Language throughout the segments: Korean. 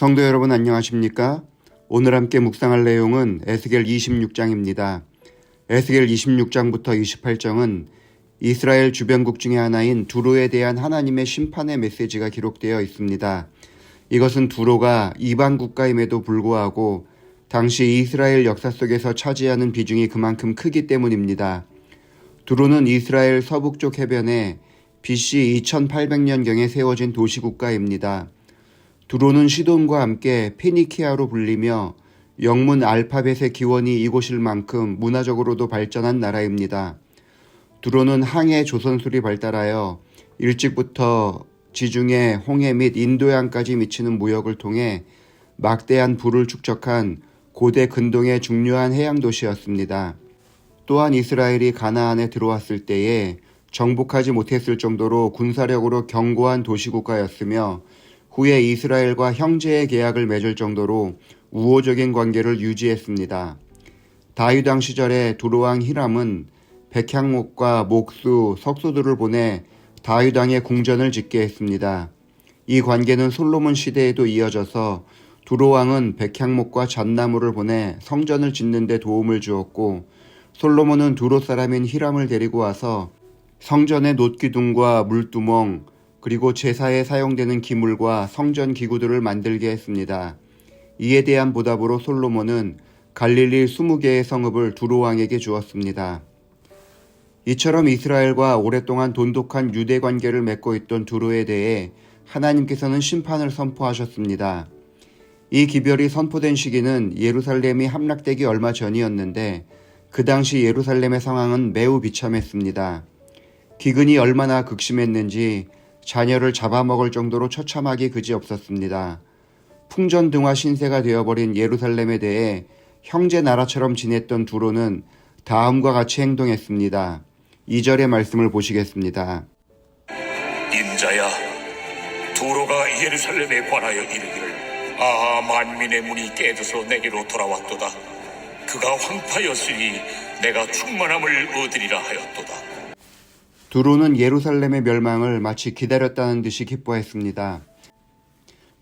성도 여러분 안녕하십니까? 오늘 함께 묵상할 내용은 에스겔 26장입니다. 에스겔 26장부터 28장은 이스라엘 주변국 중에 하나인 두로에 대한 하나님의 심판의 메시지가 기록되어 있습니다. 이것은 두로가 이방 국가임에도 불구하고 당시 이스라엘 역사 속에서 차지하는 비중이 그만큼 크기 때문입니다. 두로는 이스라엘 서북쪽 해변에 BC 2800년경에 세워진 도시국가입니다. 두로는 시돈과 함께 페니키아로 불리며 영문 알파벳의 기원이 이곳일 만큼 문화적으로도 발전한 나라입니다. 두로는 항해 조선술이 발달하여 일찍부터 지중해, 홍해 및 인도양까지 미치는 무역을 통해 막대한 부를 축적한 고대 근동의 중요한 해양 도시였습니다. 또한 이스라엘이 가나안에 들어왔을 때에 정복하지 못했을 정도로 군사력으로 견고한 도시국가였으며 후에 이스라엘과 형제의 계약을 맺을 정도로 우호적인 관계를 유지했습니다. 다윗 왕 시절에 두로왕 히람은 백향목과 목수, 석수들을 보내 다윗 왕의 궁전을 짓게 했습니다. 이 관계는 솔로몬 시대에도 이어져서 두로왕은 백향목과 잣나무를 보내 성전을 짓는 데 도움을 주었고 솔로몬은 두로 사람인 히람을 데리고 와서 성전의 놋기둥과 물두멍 그리고 제사에 사용되는 기물과 성전 기구들을 만들게 했습니다. 이에 대한 보답으로 솔로몬은 갈릴리 20개의 성읍을 두로왕에게 주었습니다. 이처럼 이스라엘과 오랫동안 돈독한 유대 관계를 맺고 있던 두로에 대해 하나님께서는 심판을 선포하셨습니다. 이 기별이 선포된 시기는 예루살렘이 함락되기 얼마 전이었는데 그 당시 예루살렘의 상황은 매우 비참했습니다. 기근이 얼마나 극심했는지 자녀를 잡아먹을 정도로 처참하기 그지없었습니다. 풍전등화 신세가 되어버린 예루살렘에 대해 형제 나라처럼 지냈던 두로는 다음과 같이 행동했습니다. 2절의 말씀을 보시겠습니다. 인자야, 두로가 예루살렘에 관하여 이르기를 만민의 문이 깨져서 내게로 돌아왔도다. 그가 황파였으니 내가 충만함을 얻으리라 하였도다. 두로는 예루살렘의 멸망을 마치 기다렸다는 듯이 기뻐했습니다.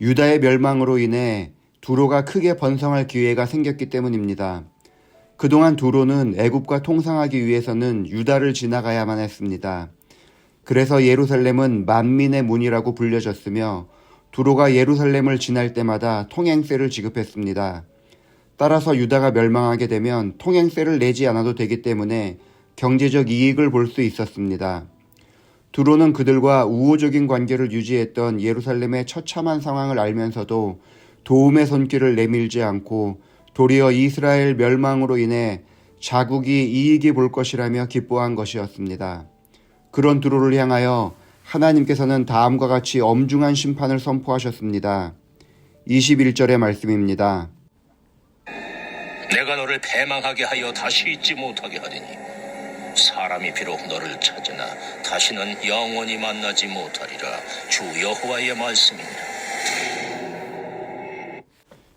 유다의 멸망으로 인해 두로가 크게 번성할 기회가 생겼기 때문입니다. 그동안 두로는 애굽과 통상하기 위해서는 유다를 지나가야만 했습니다. 그래서 예루살렘은 만민의 문이라고 불려졌으며 두로가 예루살렘을 지날 때마다 통행세를 지급했습니다. 따라서 유다가 멸망하게 되면 통행세를 내지 않아도 되기 때문에 경제적 이익을 볼 수 있었습니다. 두로는 그들과 우호적인 관계를 유지했던 예루살렘의 처참한 상황을 알면서도 도움의 손길을 내밀지 않고 도리어 이스라엘 멸망으로 인해 자국이 이익이 볼 것이라며 기뻐한 것이었습니다. 그런 두로를 향하여 하나님께서는 다음과 같이 엄중한 심판을 선포하셨습니다. 21절의 말씀입니다. 내가 너를 패망하게 하여 다시 잊지 못하게 하리니 사람이 비록 너를 찾으나 다시는 영원히 만나지 못하리라. 주 여호와의 말씀이니라.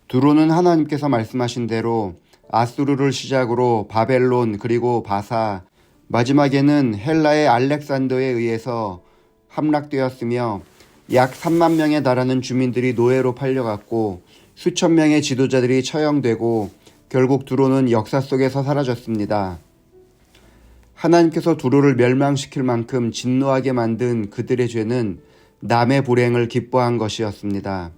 두로는 하나님께서 말씀하신 대로 아수르를 시작으로 바벨론 그리고 바사 마지막에는 헬라의 알렉산더에 의해서 함락되었으며 약 3만 명에 달하는 주민들이 노예로 팔려갔고 수천 명의 지도자들이 처형되고 결국 두로는 역사 속에서 사라졌습니다. 하나님께서 두로를 멸망시킬 만큼 진노하게 만든 그들의 죄는 남의 불행을 기뻐한 것이었습니다.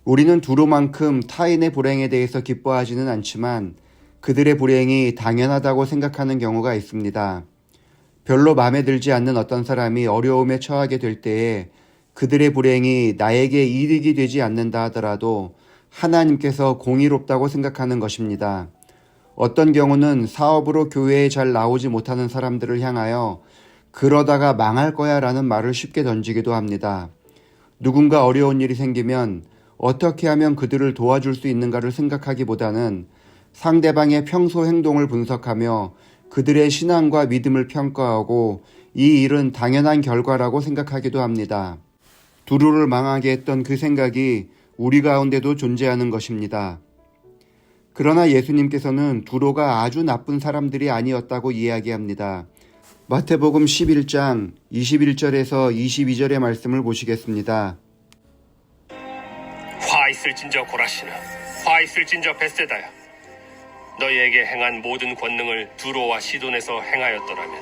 우리는 두로만큼 타인의 불행에 대해서 기뻐하지는 않지만 그들의 불행이 당연하다고 생각하는 경우가 있습니다. 별로 마음에 들지 않는 어떤 사람이 어려움에 처하게 될 때에 그들의 불행이 나에게 이득이 되지 않는다 하더라도 하나님께서 공의롭다고 생각하는 것입니다. 어떤 경우는 사업으로 교회에 잘 나오지 못하는 사람들을 향하여 그러다가 망할 거야 라는 말을 쉽게 던지기도 합니다. 누군가 어려운 일이 생기면 어떻게 하면 그들을 도와줄 수 있는가를 생각하기보다는 상대방의 평소 행동을 분석하며 그들의 신앙과 믿음을 평가하고 이 일은 당연한 결과라고 생각하기도 합니다. 두로를 망하게 했던 그 생각이 우리 가운데도 존재하는 것입니다. 그러나 예수님께서는 두로가 아주 나쁜 사람들이 아니었다고 이야기합니다. 마태복음 11장 21절에서 22절의 말씀을 보시겠습니다. 화 있을진저 고라시나, 화 있을진저 벳세다야. 너희에게 행한 모든 권능을 두로와 시돈에서 행하였더라면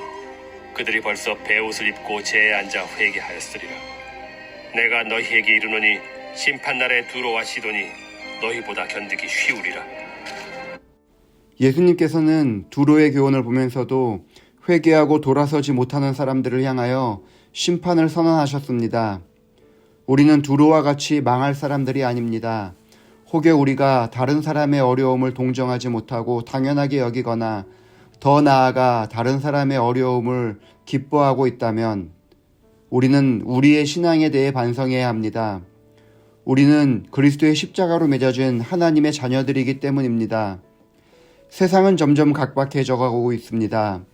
그들이 벌써 베옷을 입고 제에 앉아 회개하였으리라. 내가 너희에게 이르노니 심판날에 두로와 시돈이 너희보다 견디기 쉬우리라. 예수님께서는 두로의 교훈을 보면서도 회개하고 돌아서지 못하는 사람들을 향하여 심판을 선언하셨습니다. 우리는 두로와 같이 망할 사람들이 아닙니다. 혹여 우리가 다른 사람의 어려움을 동정하지 못하고 당연하게 여기거나 더 나아가 다른 사람의 어려움을 기뻐하고 있다면 우리는 우리의 신앙에 대해 반성해야 합니다. 우리는 그리스도의 십자가로 맺어진 하나님의 자녀들이기 때문입니다. 세상은 점점 각박해져 가고 있습니다.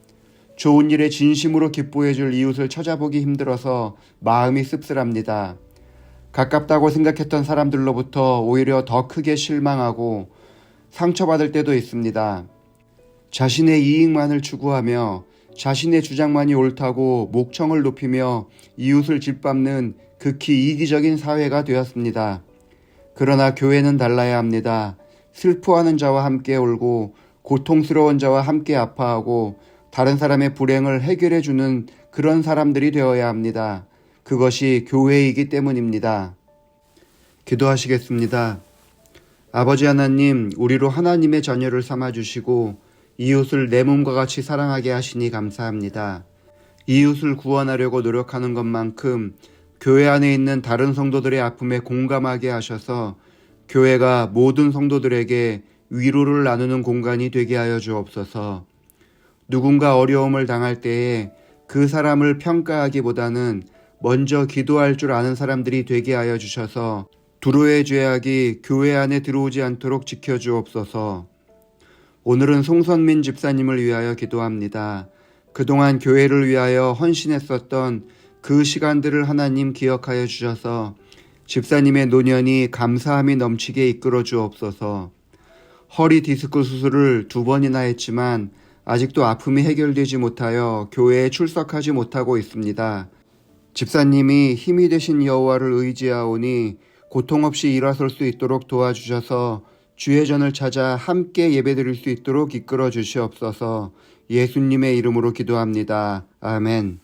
좋은 일에 진심으로 기뻐해줄 이웃을 찾아보기 힘들어서 마음이 씁쓸합니다. 가깝다고 생각했던 사람들로부터 오히려 더 크게 실망하고 상처받을 때도 있습니다. 자신의 이익만을 추구하며 자신의 주장만이 옳다고 목청을 높이며 이웃을 짓밟는 극히 이기적인 사회가 되었습니다. 그러나 교회는 달라야 합니다. 슬퍼하는 자와 함께 울고 고통스러운 자와 함께 아파하고 다른 사람의 불행을 해결해주는 그런 사람들이 되어야 합니다. 그것이 교회이기 때문입니다. 기도하시겠습니다. 아버지 하나님, 우리로 하나님의 자녀를 삼아주시고 이웃을 내 몸과 같이 사랑하게 하시니 감사합니다. 이웃을 구원하려고 노력하는 것만큼 교회 안에 있는 다른 성도들의 아픔에 공감하게 하셔서 교회가 모든 성도들에게 위로를 나누는 공간이 되게 하여 주옵소서. 누군가 어려움을 당할 때에 그 사람을 평가하기보다는 먼저 기도할 줄 아는 사람들이 되게 하여 주셔서 두로의 죄악이 교회 안에 들어오지 않도록 지켜주옵소서. 오늘은 송선민 집사님을 위하여 기도합니다. 그동안 교회를 위하여 헌신했었던 그 시간들을 하나님 기억하여 주셔서 집사님의 노년이 감사함이 넘치게 이끌어 주옵소서. 허리 디스크 수술을 2번이나 했지만 아직도 아픔이 해결되지 못하여 교회에 출석하지 못하고 있습니다. 집사님이 힘이 되신 여호와를 의지하오니 고통 없이 일어설 수 있도록 도와주셔서 주의 전을 찾아 함께 예배드릴 수 있도록 이끌어 주시옵소서. 예수님의 이름으로 기도합니다. 아멘.